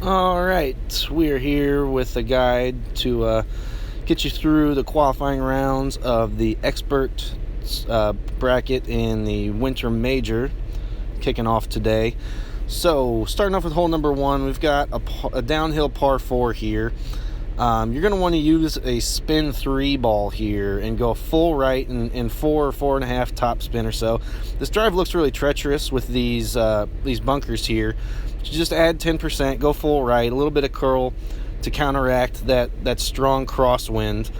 All right, we're here with a guide to get you through the qualifying rounds of the expert bracket in the Winter Major, kicking off today. So, starting off with hole number one, we've got a downhill par 4 here. You're going to want to use a spin 3 ball here and go full right in 4 or 4.5 top spin or so. This drive looks really treacherous with these bunkers here. You just add 10%, go full right, a little bit of curl to counteract that strong crosswind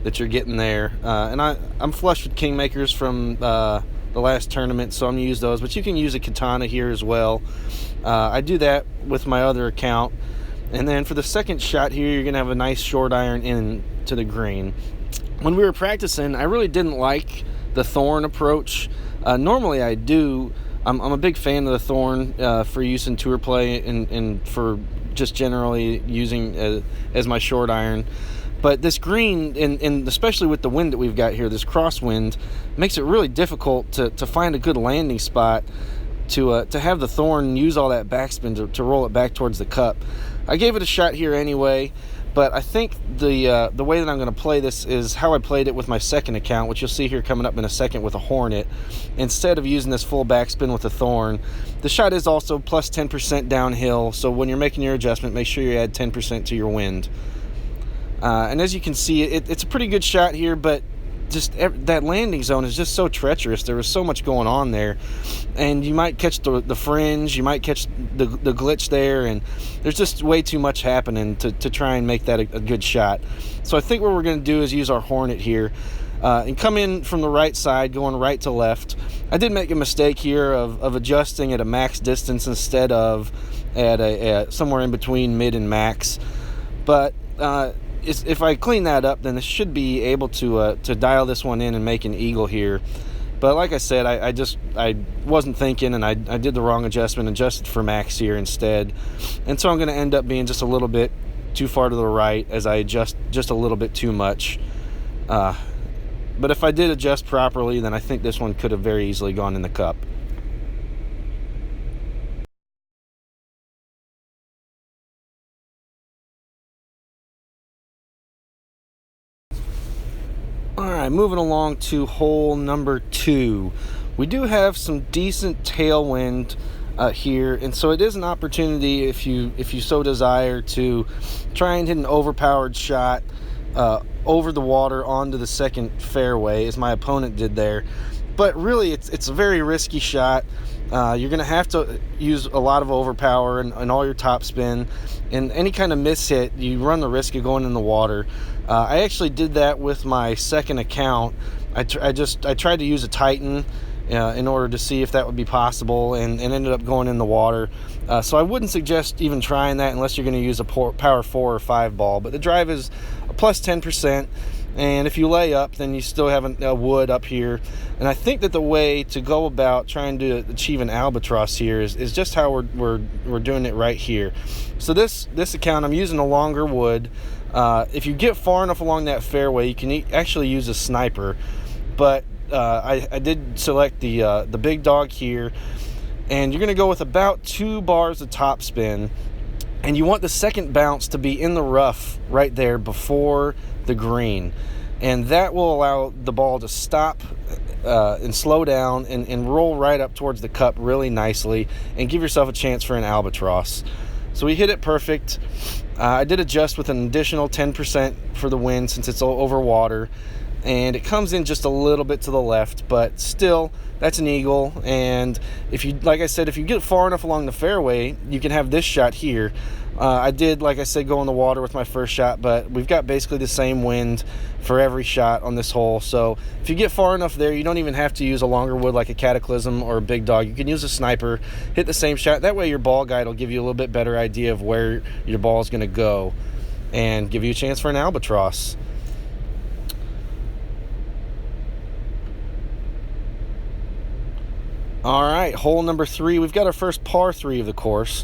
that you're getting there. And I'm flush with Kingmakers from the last tournament, so I'm going to use those. But you can use a Katana here as well. I do that with my other account. And then for the second shot here, you're going to have a nice short iron into the green. When we were practicing, I really didn't like the thorn approach. Normally I do. I'm a big fan of the thorn for use in tour play and for just generally using as my short iron. But this green, and especially with the wind that we've got here, this crosswind, makes it really difficult to find a good landing spot to have the thorn use all that backspin to roll it back towards the cup. I gave it a shot here anyway, but I think the way that I'm going to play this is how I played it with my second account, which you'll see here coming up in a second with a Hornet. Instead of using this full backspin with a thorn, the shot is also plus 10% downhill, so when you're making your adjustment, make sure you add 10% to your wind. And as you can see, it's a pretty good shot here, but just that landing zone is just so treacherous. There was so much going on there, and you might catch the fringe, you might catch the glitch there, and there's just way too much happening to try and make that a good shot. So I think what we're going to do is use our Hornet here and come in from the right side, going right to left. I did make a mistake here of adjusting at a max distance instead of at a somewhere in between mid and max, but if I clean that up, then it should be able to dial this one in and make an eagle here. But like I said, I wasn't thinking, and I did the wrong adjustment, adjusted for max here instead. And so I'm going to end up being just a little bit too far to the right as I adjust just a little bit too much. But if I did adjust properly, then I think this one could have very easily gone in the cup. Alright, moving along to hole number 2. We do have some decent tailwind here, and so it is an opportunity if you so desire to try and hit an overpowered shot over the water onto the second fairway, as my opponent did there. But really, it's a very risky shot. You're going to have to use a lot of overpower and all your top spin. And any kind of miss hit, you run the risk of going in the water. I actually did that with my second account. I tried to use a Titan in order to see if that would be possible, and ended up going in the water. So I wouldn't suggest even trying that unless you're going to use a power 4 or 5 ball. But the drive is a plus 10%. And if you lay up, then you still have a wood up here. And I think that the way to go about trying to achieve an albatross here is just how we're doing it right here. So this account, I'm using a longer wood. If you get far enough along that fairway, you can actually use a sniper. But I did select the big dog here. And you're going to go with about 2 bars of topspin. And you want the second bounce to be in the rough right there before the green. And that will allow the ball to stop and slow down and roll right up towards the cup really nicely and give yourself a chance for an albatross. So we hit it perfect. I did adjust with an additional 10% for the wind since it's over water. And it comes in just a little bit to the left, but still, that's an eagle. And if you, like I said, if you get far enough along the fairway, you can have this shot here. I did, like I said, go in the water with my first shot, but we've got basically the same wind for every shot on this hole. So if you get far enough there, you don't even have to use a longer wood like a Cataclysm or a big dog. You can use a sniper, hit the same shot. That way your ball guide will give you a little bit better idea of where your ball is going to go and give you a chance for an albatross. All right, hole number 3. We've got our first par 3 of the course.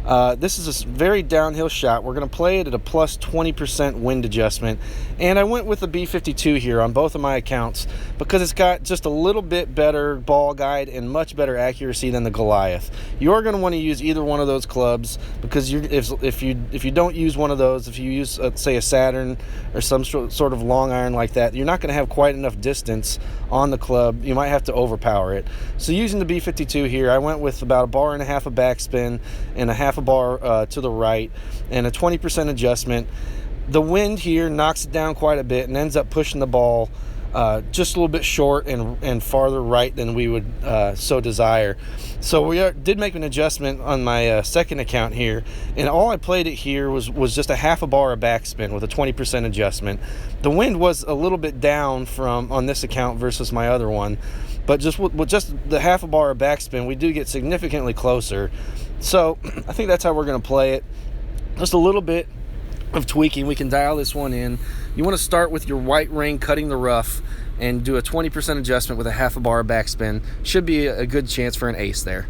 This is a very downhill shot. We're going to play it at a plus 20% wind adjustment. And I went with the B52 here on both of my accounts because it's got just a little bit better ball guide and much better accuracy than the Goliath. You're going to want to use either one of those clubs because if you don't use one of those, if you use, say, a Saturn or some sort of long iron like that, you're not going to have quite enough distance on the club. You might have to overpower it. So using the B52 here, I went with about 1.5 bars of backspin and 0.5 bar to the right and a 20% adjustment. The wind here knocks it down quite a bit and ends up pushing the ball just a little bit short and farther right than we would so desire. So we did make an adjustment on my second account here, and all I played it here was just 0.5 bar of backspin with a 20% adjustment. The wind was a little bit down from on this account versus my other one, but just with just the 0.5 bar of backspin, we do get significantly closer. So I think that's how we're going to play it. Just a little bit of tweaking. We can dial this one in. You want to start with your white ring cutting the rough and do a 20% adjustment with a 0.5 bar of backspin. Should be a good chance for an ace there.